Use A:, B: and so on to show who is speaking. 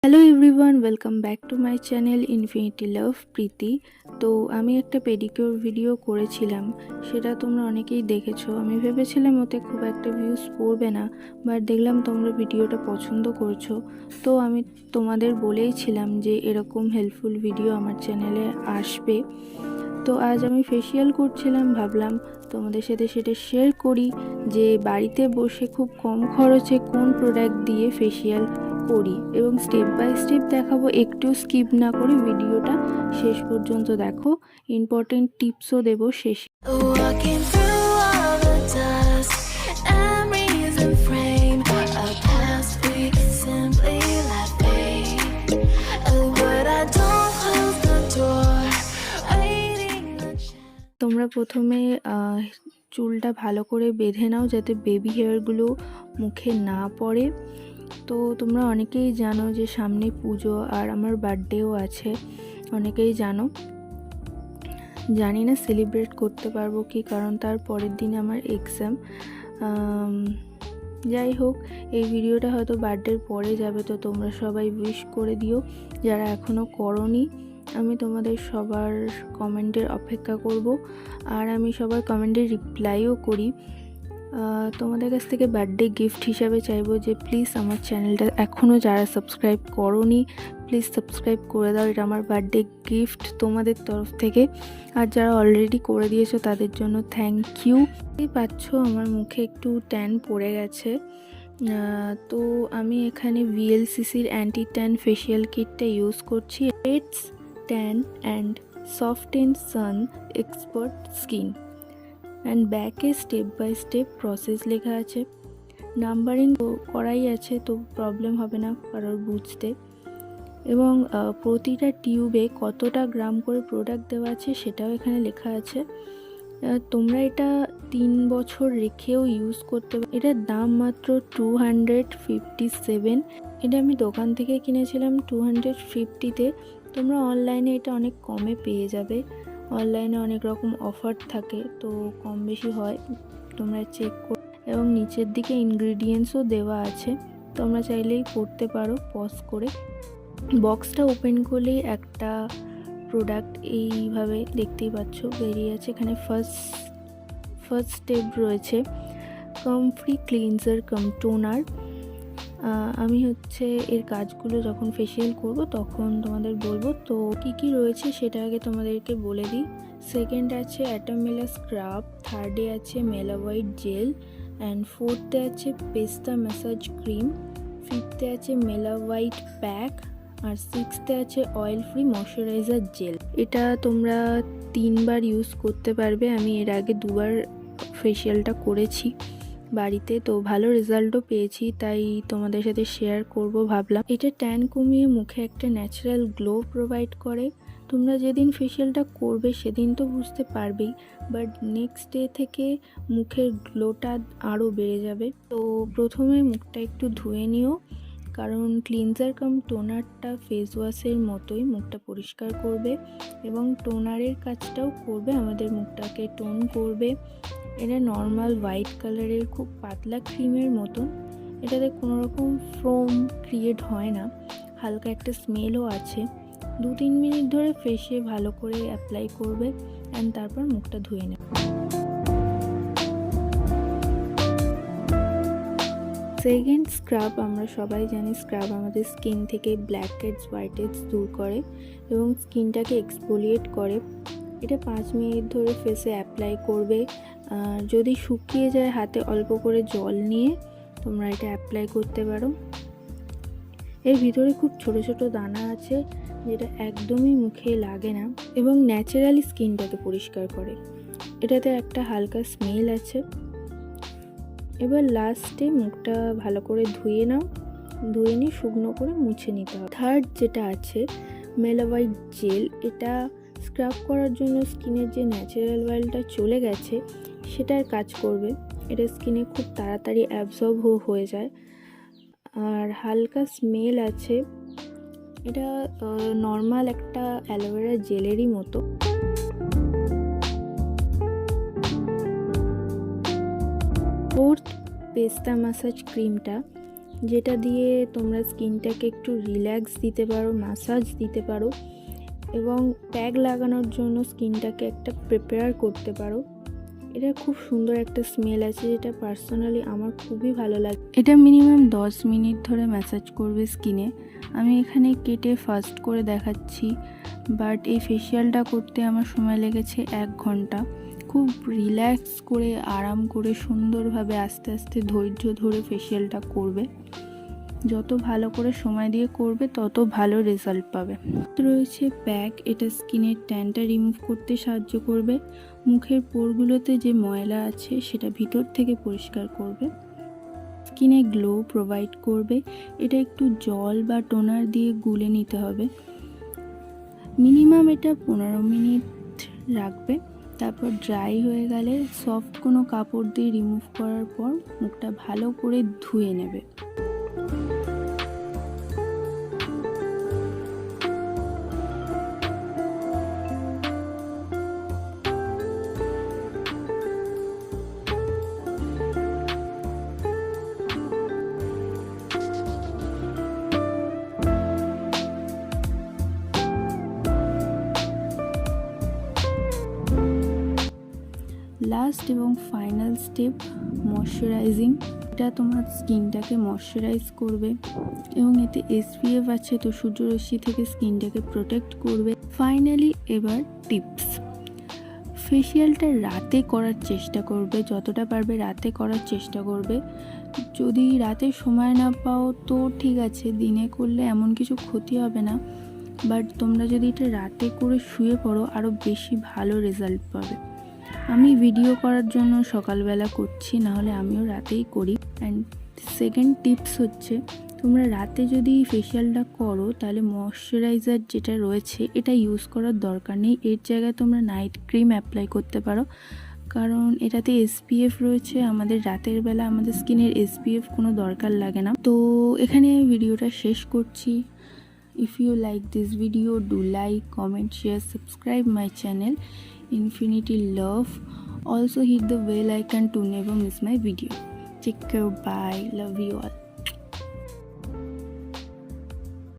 A: Hello everyone, welcome back to my channel infinity love Preeti. তো আমি একটা পেডিকিউর ভিডিও করেছিলাম, সেটা তোমরা অনেকেই দেখেছো। আমি ভেবেছিলাম ওতে খুব একটা ভিউজ পড়বে না, বাট দেখলাম তোমরা ভিডিওটা পছন্দ করছো। তো আমি তোমাদের বলেইছিলাম যে এরকম হেল্পফুল ভিডিও আমার চ্যানেলে আসবে। তো আজ আমি ফেসিয়াল করছিলাম, ভাবলাম তোমাদের সাথে সেটা শেয়ার করি যে বাড়িতে বসে খুব কম খরচে কোন প্রোডাক্ট দিয়ে ফেসিয়াল করি, এবং স্টেপ বাই স্টেপ দেখাবো। একটু স্কিপ না করে ভিডিওটা শেষ পর্যন্ত দেখো, ইম্পর্টেন্ট টিপসও দেবো শেষে।
B: Walking through all the dust, memories and frame a past we simply left be. But I don't close the door, waiting the chance.
A: তোমরা প্রথমে চুলটা ভালো করে বেঁধে নাও যাতে বেবি হেয়ারগুলো মুখে না পড়ে। তো তোমরা অনেকেই জানো যে সামনে পুজো আর আমার বার্থডেও আছে, অনেকেই জানো। জানি না সেলিব্রেট করতে পারবো কি, কারণ তার পরের দিন আমার এক্সাম। যাই হোক, এই ভিডিওটা হয়তো বার্থডের পরে যাবে, তো তোমরা সবাই উইশ করে দিও যারা এখনও করোনি। আমি তোমাদের সবার কমেন্টের অপেক্ষা করব, আর আমি সবার কমেন্টের রিপ্লাইও করি। তোমাদের কাছ থেকে বার্থডে গিফট হিসাবে চাইবো যে প্লিজ আমার চ্যানেলটা এখনও যারা সাবস্ক্রাইব করোনি, প্লিজ সাবস্ক্রাইব করে দাও। এটা আমার বার্থডে গিফট তোমাদের তরফ থেকে। আর যারা অলরেডি করে দিয়েছো তাদের জন্য থ্যাংক ইউ। এই পাচ্ছ আমার মুখে একটু ট্যান পড়ে গেছে। তো আমি এখানে VLCCর অ্যান্টি ট্যান ফেসিয়াল কিটটা ইউজ করছি। It's tan and soften sun expert skin and ব্যাকে স্টেপ বাই স্টেপ প্রসেস লেখা আছে, নাম্বারিং করাই আছে, তো প্রবলেম হবে না কারোর বুঝতে। এবং প্রতিটা টিউবে কতটা গ্রাম করে প্রোডাক্ট দেওয়া আছে সেটাও এখানে লেখা আছে। তোমরা এটা 3 বছর রেখেও ইউজ করতে পারো। এটার দাম মাত্র 257। এটা আমি দোকান থেকে কিনেছিলাম 250-তে। তোমরা অনলাইনে এটা অনেক কমে পেয়ে যাবে। অনলাইনে অনেক রকম অফার থাকে, তো কম বেশি হয়, তোমরা চেক করো। এবং নিচের দিকে ইনগ্রিডিয়েন্টসও দেওয়া আছে, তোমরা চাইলেই পড়তে পারো পজ করে। বক্সটা ওপেন করলেই একটা প্রোডাক্ট এইভাবে দেখতেই পাচ্ছ বেরিয়ে আছে। এখানে ফার্স্ট স্টেপ রয়েছে কমফ্রি ক্লিনজার কাম টোনার। আমি এর কাজগুলো যখন ফেসিয়াল করব তখন তোমাদের বলবো। তো কি রয়েছে সেটা আগে তোমাদেরকে বলে দিই। সেকেন্ড আছে অ্যাটামেলা স্ক্রাব, থার্ডে আছে মেলাওয়াইট জেল, অ্যান্ড ফোর্থে আছে পেস্তা ম্যাসাজ ক্রিম, ফিফথে আছে মেলাওয়াইট প্যাক, আর সিক্সথে আছে অয়েল ফ্রি ময়শ্চারাইজার জেল। এটা তোমরা 3 বার ইউজ করতে পারবে। আমি এর আগে 2 বার ফেসিয়ালটা করেছি বাড়িতে, তো ভালো রেজাল্টও পেয়েছি, তাই তোমাদের সাথে শেয়ার করব ভাবলাম। এটা ট্যান কমিয়ে মুখে একটা ন্যাচারাল গ্লো প্রোভাইড করে। তোমরা যেদিন ফেসিয়ালটা করবে সেদিন তো বুঝতে পারবেই, বাট নেক্সট ডে থেকে মুখের গ্লোটা আরও বেড়ে যাবে। তো প্রথমে মুখটা একটু ধুয়ে নিও, কারণ ক্লিনজার কাম টোনারটা ফেস ওয়াশের মতোই মুখটা পরিষ্কার করবে এবং টোনারের কাজটাও করবে, আমাদের মুখটাকে টোন করবে। এটা নর্মাল হোয়াইট কালারের খুব পাতলা ক্রিমের মতন। এটাতে কোনো রকম ফোম ক্রিয়েট হয় না, হালকা একটা স্মেলও আছে। 2-3 মিনিট ধরে ফেসে ভালো করে অ্যাপ্লাই করবে অ্যান্ড তারপর মুখটা ধুয়ে নেবে। সেকেন্ড স্ক্রাব, আমরা সবাই জানি স্ক্রাব আমাদের স্কিন থেকে ব্ল্যাক হেডস হোয়াইট হেডস দূর করে এবং স্কিনটাকে এক্সফোলিয়েট করে। এটা 5 মিনিট ধরে ফেসে অ্যাপ্লাই করবে। যদি শুকিয়ে যায় হাতে অল্প করে জল নিয়ে তোমরা এটা অ্যাপ্লাই করতে পারো। এর ভিতরে খুব ছোট ছোট দানা আছে যেটা একদমই মুখে লাগে না এবং ন্যাচারালি স্কিনটাকে পরিষ্কার করে। এটাতে একটা হালকা স্মেল আছে। এবার লাস্টে মুখটা ভালো করে ধুয়ে নিয়ে শুকনো করে মুছে নিতে হবে। থার্ড যেটা আছে মেলাওয়াইট জেল, এটা স্ক্রাব করার জন্য স্কিনের যে ন্যাচারাল অয়েলটা চলে গেছে সেটার কাজ করবে। এটা স্কিনে খুব তাড়াতাড়ি অ্যাবজর্ব হয়ে যায় আর হালকা স্মেল আছে। এটা নর্মাল একটা অ্যালোভেরা জেলেরই মতো। ফোর্থ পেস্তা ম্যাসাজ ক্রিমটা, যেটা দিয়ে তোমরা স্কিনটাকে একটু রিল্যাক্স দিতে পারো, ম্যাসাজ দিতে পারো এবং প্যাক লাগানোর জন্য স্কিনটাকে একটা প্রিপেয়ার করতে পারো। এটা খুব সুন্দর একটা স্মেল আছে, যেটা পার্সোনালি আমার খুবই ভালো লাগে। এটা মিনিমাম 10 মিনিট ধরে ম্যাসাজ করবে স্কিনে। আমি এখানে কেটে ফাস্ট করে দেখাচ্ছি, বাট এই ফেসিয়ালটা করতে আমার সময় লেগেছে 1 ঘন্টা। খুব রিল্যাক্স করে, আরাম করে, সুন্দরভাবে আস্তে আস্তে ধৈর্য ধরে ফেসিয়ালটা করবে। যত ভালো করে সময় দিয়ে করবে তত ভালো রেজাল্ট পাবে। রয়েছে প্যাক, এটা স্কিনের ট্যানটা রিমুভ করতে সাহায্য করবে। মুখের পোরগুলোতে যে ময়লা আছে সেটা ভিতর থেকে পরিষ্কার করবে। স্কিনে গ্লো প্রোভাইড করবে। এটা একটু জল বা টোনার দিয়ে গুলে নিতে হবে। মিনিমাম এটা 15 মিনিট রাখবে। তারপর ড্রাই হয়ে গেলে সফট কোনো কাপড় দিয়ে রিমুভ করার পর মুখটা ভালো করে ধুয়ে নেবে। লাস্ট এবং ফাইনাল স্টেপ ময়শ্চারাইজিং। এটা তোমার স্কিনটাকে ময়শ্চারাইজ করবে এবং এতে SPF আছে, তো সূর্যরশ্মি থেকে স্কিনটাকে প্রোটেক্ট করবে। ফাইনালি এবার টিপস। ফেসিয়ালটা রাতে করার চেষ্টা করবে, যতটা পারবে রাতে করার চেষ্টা করবে। যদি রাতে সময় না পাও তো ঠিক আছে, দিনে করলে এমন কিছু ক্ষতি হবে না, বাট তোমরা যদি এটা রাতে করে শুয়ে পড়ো আরও বেশি ভালো রেজাল্ট পাবে। আমি ভিডিও করার জন্য সকালবেলা করছি, নাহলে আমিও রাতেই করি। অ্যান্ড সেকেন্ড টিপস হচ্ছে, তোমরা রাতে যদি ফেসিয়ালটা করো তাহলে ময়শ্চারাইজার যেটা রয়েছে এটা ইউজ করার দরকার নেই। এর জায়গায় তোমরা নাইট ক্রিম অ্যাপ্লাই করতে পারো, কারণ এটাতে SPF রয়েছে। আমাদের রাতের বেলা আমাদের স্কিনের SPF কোনো দরকার লাগে না। তো এখানে ভিডিওটা শেষ করছি। If you like this video, do like, comment, share, subscribe my channel. Infinity love. Also hit the bell icon to never miss my video. Take care. Bye. Love you all.